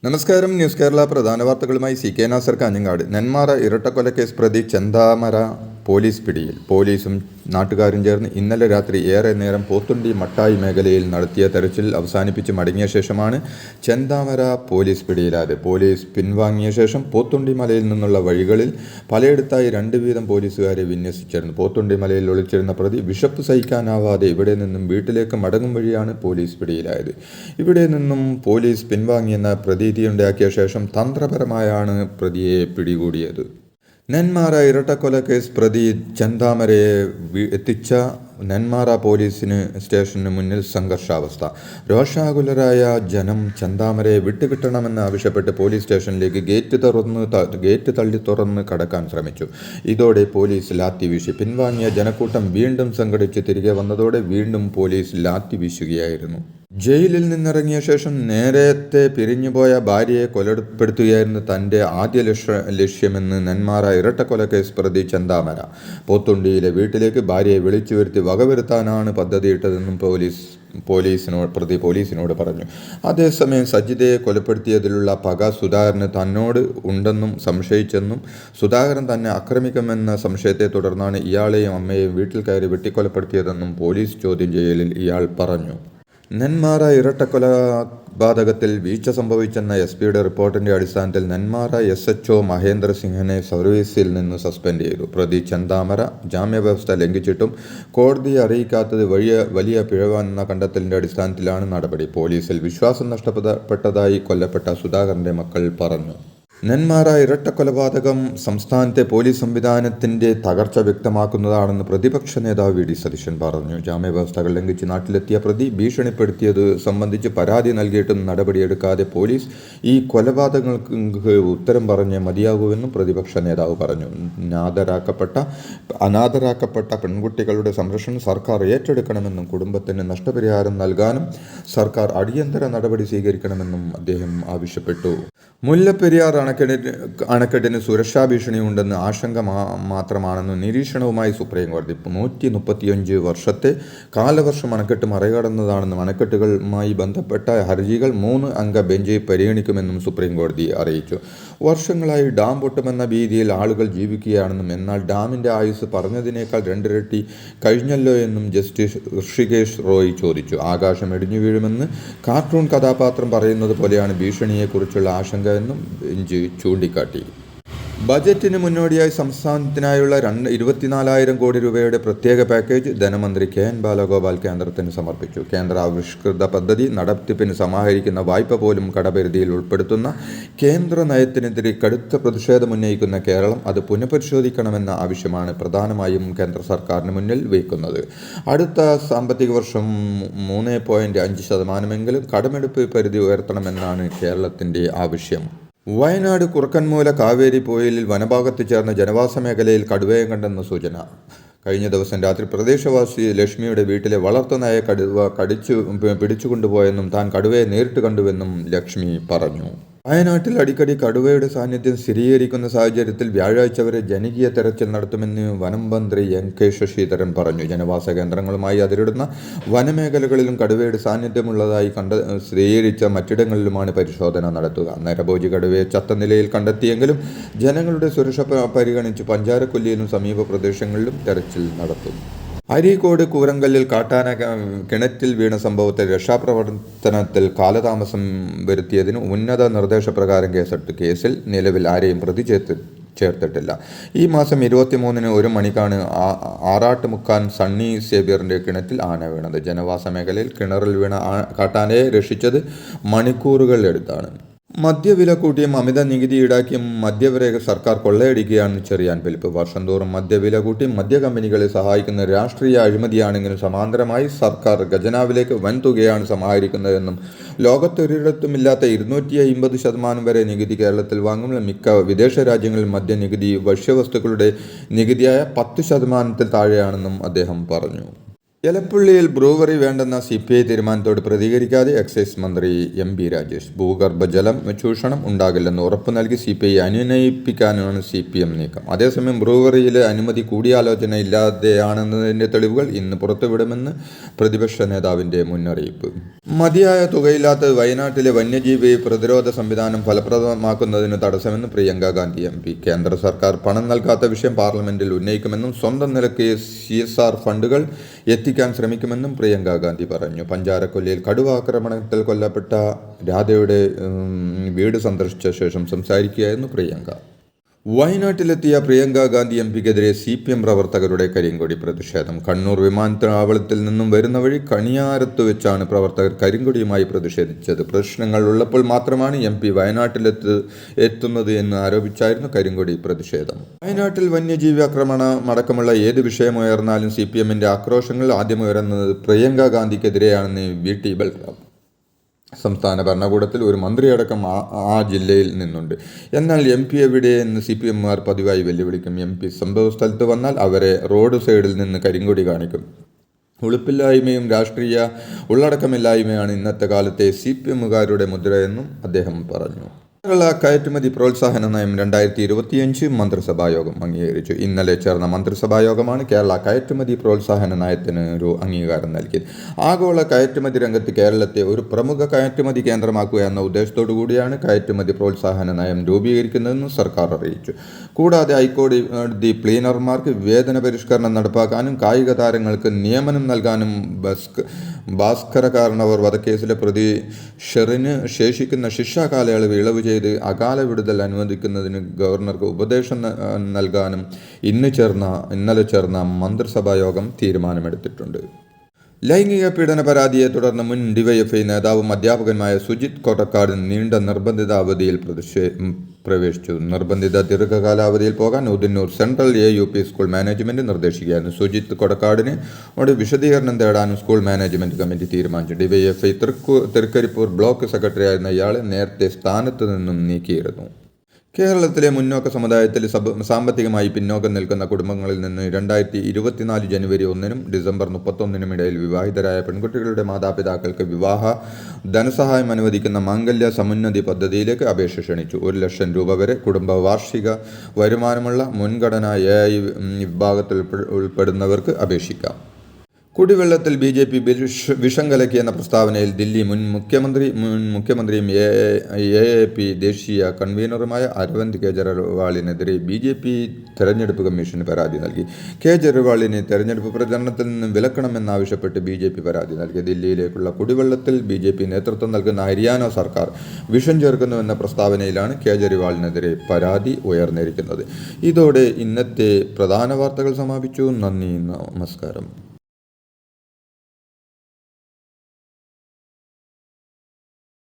നമസ്കാരം. ന്യൂസ് കേരള പ്രധാന വാർത്തകളുമായി സി കെ നാസർ കാഞ്ഞങ്ങാട്. നെന്മാറ ഇരട്ടക്കൊലക്കേസ് പ്രതി ചെന്താമര പോലീസ് പിടിയിൽ. പോലീസും നാട്ടുകാരും ചേർന്ന് ഇന്നലെ രാത്രി ഏറെ നേരം പോത്തുണ്ടി മട്ടായി മേഖലയിൽ നടത്തിയ തെരച്ചിൽ അവസാനിപ്പിച്ച് മടങ്ങിയ ശേഷമാണ് ചെന്താമര പോലീസ് പിടിയിലായത്. പോലീസ് പിൻവാങ്ങിയ ശേഷം പോത്തുണ്ടി മലയിൽ നിന്നുള്ള വഴികളിൽ പലയിടത്തായി 2 വീതം പോലീസുകാരെ വിന്യസിച്ചിരുന്നു. പോത്തുണ്ടി മലയിൽ ഒളിച്ചിരുന്ന പ്രതി വിശപ്പ് സഹിക്കാനാവാതെ ഇവിടെ നിന്നും വീട്ടിലേക്ക് മടങ്ങും വഴിയാണ് പോലീസ് പിടിയിലായത്. ഇവിടെ നിന്നും പോലീസ് പിൻവാങ്ങിയെന്ന പ്രതീതിയുണ്ടാക്കിയ ശേഷം തന്ത്രപരമായാണ് പ്രതിയെ പിടികൂടിയത്. നെന്മാറ ഇരട്ടക്കൊലക്കേസ് പ്രതി ചെന്താമരയെ എത്തിച്ച നെന്മാറ പോലീസിന് സ്റ്റേഷന് മുന്നിൽ സംഘർഷാവസ്ഥ. രോഷാകുലരായ ജനം ചെന്താമരയെ വിട്ടുകിട്ടണമെന്ന് ആവശ്യപ്പെട്ട് പോലീസ് സ്റ്റേഷനിലേക്ക് ഗേറ്റ് തള്ളി തുറന്ന് കടക്കാൻ ശ്രമിച്ചു. ഇതോടെ പോലീസ് ലാത്തി വീശി. പിൻവാങ്ങിയ ജനക്കൂട്ടം വീണ്ടും സംഘടിച്ച് തിരികെ വന്നതോടെ വീണ്ടും പോലീസ് ലാത്തി വീശുകയായിരുന്നു. ജയിലിൽ നിന്നിറങ്ങിയ ശേഷം നേരത്തെ പിരിഞ്ഞുപോയ ഭാര്യയെ കൊലപ്പെടുത്തുകയായിരുന്നു തൻ്റെ ആദ്യ ലക്ഷ്യമെന്ന് നെന്മാറ ഇരട്ടക്കൊലക്കേസ് പ്രതി ചെന്താമര. പോത്തുണ്ടിയിലെ വീട്ടിലേക്ക് ഭാര്യയെ വിളിച്ചു വരുത്തി വകവരുത്താനാണ് പദ്ധതിയിട്ടതെന്നും പോലീസിനോട് പറഞ്ഞു. അതേസമയം സജിതയെ കൊലപ്പെടുത്തിയതിലുള്ള പക സുധാകരന് തന്നോട് ഉണ്ടെന്നും സംശയിച്ചെന്നും സുധാകരൻ തന്നെ ആക്രമിക്കുമെന്ന സംശയത്തെ തുടർന്നാണ് ഇയാളെയും അമ്മയെയും വീട്ടിൽ കയറി വെട്ടിക്കൊലപ്പെടുത്തിയതെന്നും പോലീസ് ചോദ്യം ചെയ്യലിൽ ഇയാൾ പറഞ്ഞു. നെന്മാറ ഇരട്ടക്കൊലപാതകത്തിൽ വീഴ്ച സംഭവിച്ചെന്ന എസ്.പിയുടെ റിപ്പോർട്ടിന്റെ അടിസ്ഥാനത്തിൽ നെന്മാറ SHO മഹേന്ദ്ര സിംഹിനെ സർവീസിൽ നിന്ന് സസ്പെൻഡ് ചെയ്തു. പ്രതി ചെന്താമര ജാമ്യവ്യവസ്ഥ ലംഘിച്ചിട്ടും കോടതിയെ അറിയിക്കാത്തത് വലിയ പിഴവെന്ന കണ്ടെത്തലിന്റെ അടിസ്ഥാനത്തിലാണ് നടപടി. പോലീസിൽ വിശ്വാസം നഷ്ടപ്പെട്ടതായി കൊല്ലപ്പെട്ട സുധാകരന്റെ മക്കൾ പറഞ്ഞു. നെന്മാറ ഇരട്ടക്കൊലപാതകം സംസ്ഥാനത്തെ പോലീസ് സംവിധാനത്തിന്റെ തകർച്ച വ്യക്തമാക്കുന്നതാണെന്ന് പ്രതിപക്ഷ നേതാവ് വി.ഡി. സതീശൻ പറഞ്ഞു. ജാമ്യവ്യവസ്ഥകൾ ലംഘിച്ച് നാട്ടിലെത്തിയ പ്രതി ഭീഷണിപ്പെടുത്തിയത് സംബന്ധിച്ച് പരാതി നൽകിയിട്ടും നടപടിയെടുക്കാതെ പോലീസ് ഈ കൊലപാതകങ്ങൾക്ക് ഉത്തരം പറഞ്ഞേ മതിയാകൂവെന്നും പ്രതിപക്ഷ നേതാവ് പറഞ്ഞു. അനാഥരാക്കപ്പെട്ട പെൺകുട്ടികളുടെ സംരക്ഷണം സർക്കാർ ഏറ്റെടുക്കണമെന്നും കുടുംബത്തിന് നഷ്ടപരിഹാരം നൽകാനും സർക്കാർ അടിയന്തര നടപടി സ്വീകരിക്കണമെന്നും അദ്ദേഹം ആവശ്യപ്പെട്ടു. മുല്ലപ്പെരിയാർ അണക്കെട്ടിന് സുരക്ഷാ ഭീഷണിയുണ്ടെന്ന് ആശങ്ക മാത്രമാണെന്ന് നിരീക്ഷണവുമായി സുപ്രീം കോടതി. 135 വർഷത്തെ കാലവർഷം അണക്കെട്ട് മറികടന്നതാണെന്നും അണക്കെട്ടുകളുമായി ബന്ധപ്പെട്ട ഹർജികൾ 3 അംഗ ബെഞ്ച് പരിഗണിക്കുമെന്നും സുപ്രീം കോടതി അറിയിച്ചു. വർഷങ്ങളായി ഡാം പൊട്ടുമെന്ന ഭീതിയിൽ ആളുകൾ ജീവിക്കുകയാണെന്നും എന്നാൽ ഡാമിന്റെ ആയുസ് പറഞ്ഞതിനേക്കാൾ 2 ഇരട്ടി കഴിഞ്ഞല്ലോ എന്നും ജസ്റ്റിസ് ഋഷികേഷ് റോയ് ചോദിച്ചു. ആകാശം ഇടിഞ്ഞു വീഴുമെന്ന് കാർട്ടൂൺ കഥാപാത്രം പറയുന്നത് പോലെയാണ് ഭീഷണിയെക്കുറിച്ചുള്ള ആശങ്ക എന്നും ബെഞ്ച് ചൂണ്ടിക്കാട്ടി. ബജറ്റിന് മുന്നോടിയായി സംസ്ഥാനത്തിനായുള്ള 24,000 കോടി രൂപയുടെ പ്രത്യേക പാക്കേജ് ധനമന്ത്രി KN ബാലഗോപാൽ കേന്ദ്രത്തിന് സമർപ്പിച്ചു. കേന്ദ്ര ആവിഷ്കൃത പദ്ധതി നടത്തിപ്പിന് സമാഹരിക്കുന്ന വായ്പ പോലും കടപരിധിയിൽ ഉൾപ്പെടുത്തുന്ന കേന്ദ്ര നയത്തിനെതിരെ കടുത്ത പ്രതിഷേധമുന്നയിക്കുന്ന കേരളം അത് പുനഃപരിശോധിക്കണമെന്ന ആവശ്യമാണ് പ്രധാനമായും കേന്ദ്ര സർക്കാരിന് മുന്നിൽ വയ്ക്കുന്നത്. അടുത്ത സാമ്പത്തിക വർഷം 3.5% കടമെടുപ്പ് പരിധി ഉയർത്തണമെന്നാണ് കേരളത്തിൻ്റെ ആവശ്യം. വയനാട് കുറുക്കൻമൂല കാവേരി പോയിലിൽ വനഭാഗത്ത് ചേർന്ന ജനവാസ മേഖലയിൽ കടുവയെ കണ്ടെന്ന സൂചന. കഴിഞ്ഞ ദിവസം രാത്രി പ്രദേശവാസി ലക്ഷ്മിയുടെ വീട്ടിലെ വളർത്തുനായ കടുവ പിടിച്ചുകൊണ്ടുപോയെന്നും താൻ കടുവയെ നേരിട്ട് കണ്ടുവെന്നും ലക്ഷ്മി പറഞ്ഞു. വയനാട്ടിൽ അടിക്കടി കടുവയുടെ സാന്നിധ്യം സ്ഥിരീകരിക്കുന്ന സാഹചര്യത്തിൽ വ്യാഴാഴ്ച വരെ ജനകീയ തെരച്ചിൽ നടത്തുമെന്ന് വനം മന്ത്രി NK ശശിധരൻ പറഞ്ഞു. ജനവാസ കേന്ദ്രങ്ങളുമായി അതിരിടുന്ന വനമേഖലകളിലും കടുവയുടെ സാന്നിധ്യമുള്ളതായി സ്ഥിരീകരിച്ച മറ്റിടങ്ങളിലുമാണ് പരിശോധന നടത്തുക. നരഭോജി കടുവയെ ചത്ത നിലയിൽ കണ്ടെത്തിയെങ്കിലും ജനങ്ങളുടെ സുരക്ഷ പരിഗണിച്ച് പഞ്ചാരക്കൊല്ലിയിലും സമീപ പ്രദേശങ്ങളിലും തെരച്ചിൽ നടത്തും. അരീക്കോട് കൂരങ്കല്ലിൽ കാട്ടാന കിണറ്റിൽ വീണ സംഭവത്തിൽ രക്ഷാപ്രവർത്തനത്തിൽ കാലതാമസം വരുത്തിയതിന് ഉന്നത നിർദ്ദേശപ്രകാരം കേസെടുത്തു. കേസിൽ നിലവിൽ ആരെയും പ്രതി ചേർത്തിട്ടില്ല. ഈ മാസം 23-ന് 1 മണിക്കാണ് ആറാട്ടുമുക്കാൻ സണ്ണി സേവ്യറിന്റെ കിണറ്റിൽ ആന വീണത്. ജനവാസ മേഖലയിൽ കിണറിൽ വീണ കാട്ടാനയെ രക്ഷിച്ചത് മണിക്കൂറുകൾ എടുത്താണ്. മദ്യവില കൂട്ടിയും അമിത നികുതി ഈടാക്കിയും മദ്യവരെ സർക്കാർ കൊള്ളയടിക്കുകയാണെന്ന് ചെറിയാൻ ഫിലിപ്പ്. വർഷം തോറും മദ്യവില കൂട്ടി മദ്യ കമ്പനികളെ സഹായിക്കുന്ന രാഷ്ട്രീയ അഴിമതിയാണെങ്കിലും സമാന്തരമായി സർക്കാർ ഖജനാവിലേക്ക് വൻ തുകയാണ് സമാഹരിക്കുന്നതെന്നും ലോകത്തൊരിടത്തുമില്ലാത്ത 250% വരെ നികുതി കേരളത്തിൽ വാങ്ങുന്ന മിക്ക വിദേശ രാജ്യങ്ങളിൽ മദ്യനികുതി ഭക്ഷ്യവസ്തുക്കളുടെ നികുതിയായ 10% താഴെയാണെന്നും അദ്ദേഹം പറഞ്ഞു. എലപ്പുള്ളിയിൽ ബ്രൂവറി വേണ്ടെന്ന CPI തീരുമാനത്തോട് പ്രതികരിക്കാതെ എക്സൈസ് മന്ത്രി MP രാജേഷ്. ഭൂഗർഭജലം ചൂഷണം ഉണ്ടാകില്ലെന്ന് ഉറപ്പു നൽകി CPI അനുനയിപ്പിക്കാനാണ് CPM നീക്കം. അതേസമയം ബ്രൂവറിയിലെ അനുമതി കൂടിയാലോചന ഇല്ലാതെയാണെന്നതിൻ്റെ തെളിവുകൾ ഇന്ന് പുറത്തുവിടുമെന്ന് പ്രതിപക്ഷ നേതാവിൻ്റെ മുന്നറിയിപ്പ്. മതിയായ തുകയില്ലാത്തത് വയനാട്ടിലെ വന്യജീവി പ്രതിരോധ സംവിധാനം ഫലപ്രദമാക്കുന്നതിന് തടസ്സമെന്ന് പ്രിയങ്ക ഗാന്ധി MP. കേന്ദ്ര സർക്കാർ പണം നൽകാത്ത വിഷയം പാർലമെന്റിൽ ഉന്നയിക്കുമെന്നും സ്വന്തം നിലയ്ക്ക് CSR ഫണ്ടുകൾ എത്തിക്കാൻ ശ്രമിക്കുമെന്നും പ്രിയങ്ക ഗാന്ധി പറഞ്ഞു. പഞ്ചാരക്കൊല്ലിയിൽ കടുവ ആക്രമണത്തിൽ കൊല്ലപ്പെട്ട രാധയുടെ വീട് സന്ദർശിച്ച ശേഷം സംസാരിക്കുകയായിരുന്നു പ്രിയങ്ക. വയനാട്ടിലെത്തിയ പ്രിയങ്ക ഗാന്ധി MPക്കെതിരെ CPM പ്രവർത്തകരുടെ കരിങ്കൊടി പ്രതിഷേധം. കണ്ണൂർ വിമാനത്താവളത്തിൽ നിന്നും വരുന്ന വഴി കണിയാരത്ത് വെച്ചാണ് പ്രവർത്തകർ കരിങ്കൊടിയുമായി പ്രതിഷേധിച്ചത്. പ്രശ്നങ്ങൾ ഉള്ളപ്പോൾ മാത്രമാണ് MP വയനാട്ടിലെത്തുന്നത് എന്ന് ആരോപിച്ചായിരുന്നു കരിങ്കൊടി പ്രതിഷേധം. വയനാട്ടിൽ വന്യജീവി ആക്രമണം അടക്കമുള്ള ഏത് വിഷയമുയർന്നാലും CPMന്റെ ആക്രോശങ്ങൾ ആദ്യമുയർന്നത് പ്രിയങ്ക ഗാന്ധിക്കെതിരെയാണെന്ന് VT ബൽറാം. സംസ്ഥാന ഭരണകൂടത്തിൽ ഒരു മന്ത്രിയടക്കം ആ ജില്ലയിൽ നിന്നുണ്ട്. എന്നാൽ MP എവിടെ എന്ന് CPMമാർ പതിവായി വെല്ലുവിളിക്കും. MP സംഭവ സ്ഥലത്ത് വന്നാൽ അവരെ റോഡ് സൈഡിൽ നിന്ന് കരിങ്കൊടി കാണിക്കും. ഉളുപ്പില്ലായ്മയും രാഷ്ട്രീയ ഉള്ളടക്കമില്ലായ്മയാണ് ഇന്നത്തെ കാലത്തെ CPMകാരുടെ മുദ്രയെന്നും അദ്ദേഹം പറഞ്ഞു. കേരള കയറ്റുമതി പ്രോത്സാഹന നയം 2025 മന്ത്രിസഭായോഗം അംഗീകരിച്ചു. ഇന്നലെ ചേർന്ന മന്ത്രിസഭായോഗമാണ് കേരള കയറ്റുമതി പ്രോത്സാഹന നയത്തിന് ഒരു അംഗീകാരം നൽകിയത്. ആഗോള കയറ്റുമതി രംഗത്ത് കേരളത്തെ ഒരു പ്രമുഖ കയറ്റുമതി കേന്ദ്രമാക്കുക എന്ന ഉദ്ദേശത്തോടു കൂടിയാണ് കയറ്റുമതി പ്രോത്സാഹന നയം രൂപീകരിക്കുന്നതെന്ന് സർക്കാർ അറിയിച്ചു. കൂടാതെ ഹൈക്കോടതി പ്ലീനർമാർക്ക് വേതന പരിഷ്കരണം നടപ്പാക്കാനും കായിക താരങ്ങൾക്ക് നിയമനം നൽകാനും ഭാസ്കര കാരണവർ വധക്കേസിലെ പ്രതി ഷെറിന് ശേഷിക്കുന്ന ശിക്ഷാ കാലയളവ് ഇളവ് ചെയ്ത് അകാല വിടുതൽ അനുവദിക്കുന്നതിന് ഗവർണർക്ക് ഉപദേശം നൽകാനും ഇന്നലെ ചേർന്ന മന്ത്രിസഭായോഗം തീരുമാനമെടുത്തിട്ടുണ്ട്. ലൈംഗിക പീഡന പരാതിയെ തുടർന്ന് മുൻ DYFI നേതാവും അധ്യാപകനുമായ സുജിത് കൊടക്കാട് നീണ്ട നിർബന്ധിത അവധിയിൽ പ്രവേശിച്ചു. നിർബന്ധിത ദീർഘകാലാവധിയിൽ പോകാൻ Udinur central AUP school management നിർദ്ദേശിക്കുകയായിരുന്നു. സുജിത് കൊടക്കാടിനോട് വിശദീകരണം തേടാനും സ്കൂൾ മാനേജ്മെന്റ് കമ്മിറ്റി തീരുമാനിച്ചു. DYFI തൃക്കരിപ്പൂർ ബ്ലോക്ക് സെക്രട്ടറിയായിരുന്ന ഇയാളെ നേരത്തെ സ്ഥാനത്ത് നിന്നും നീക്കിയിരുന്നു. കേരളത്തിലെ മുന്നോക്ക സമുദായത്തിൽ സാമ്പത്തികമായി പിന്നോക്കം നിൽക്കുന്ന കുടുംബങ്ങളിൽ നിന്ന് 2024 ജനുവരി 1-നും ഡിസംബർ 31-നും ഇടയിൽ വിവാഹിതരായ പെൺകുട്ടികളുടെ മാതാപിതാക്കൾക്ക് വിവാഹ ധനസഹായം അനുവദിക്കുന്ന മാംഗല്യ സമുന്നതി പദ്ധതിയിലേക്ക് അപേക്ഷ ക്ഷണിച്ചു. 1 ലക്ഷം രൂപ വരെ കുടുംബ വാർഷിക വരുമാനമുള്ള മുൻഗണന AI വിഭാഗത്തിൽ ഉൾപ്പെടുന്നവർക്ക് അപേക്ഷിക്കാം. കുടിവെള്ളത്തിൽ BJP വിഷം കലക്കിയെന്ന പ്രസ്താവനയിൽ ദില്ലി മുൻ മുഖ്യമന്ത്രിയും AAP ദേശീയ കൺവീനറുമായ അരവിന്ദ് കെജ്രിവാളിനെതിരെ BJP തെരഞ്ഞെടുപ്പ് കമ്മീഷന് പരാതി നൽകി. കെജ്രിവാളിനെ തെരഞ്ഞെടുപ്പ് പ്രചരണത്തിൽ നിന്ന് വിലക്കണമെന്നാവശ്യപ്പെട്ട് BJP പരാതി നൽകി. ദില്ലിയിലേക്കുള്ള കുടിവെള്ളത്തിൽ BJP നേതൃത്വം നൽകുന്ന ഹരിയാന സർക്കാർ വിഷം ചേർക്കുന്നുവെന്ന പ്രസ്താവനയിലാണ് കെജ്രിവാളിനെതിരെ പരാതി ഉയർന്നിരിക്കുന്നത്. ഇതോടെ ഇന്നത്തെ പ്രധാന വാർത്തകൾ സമാപിച്ചു. നന്ദി, നമസ്കാരം.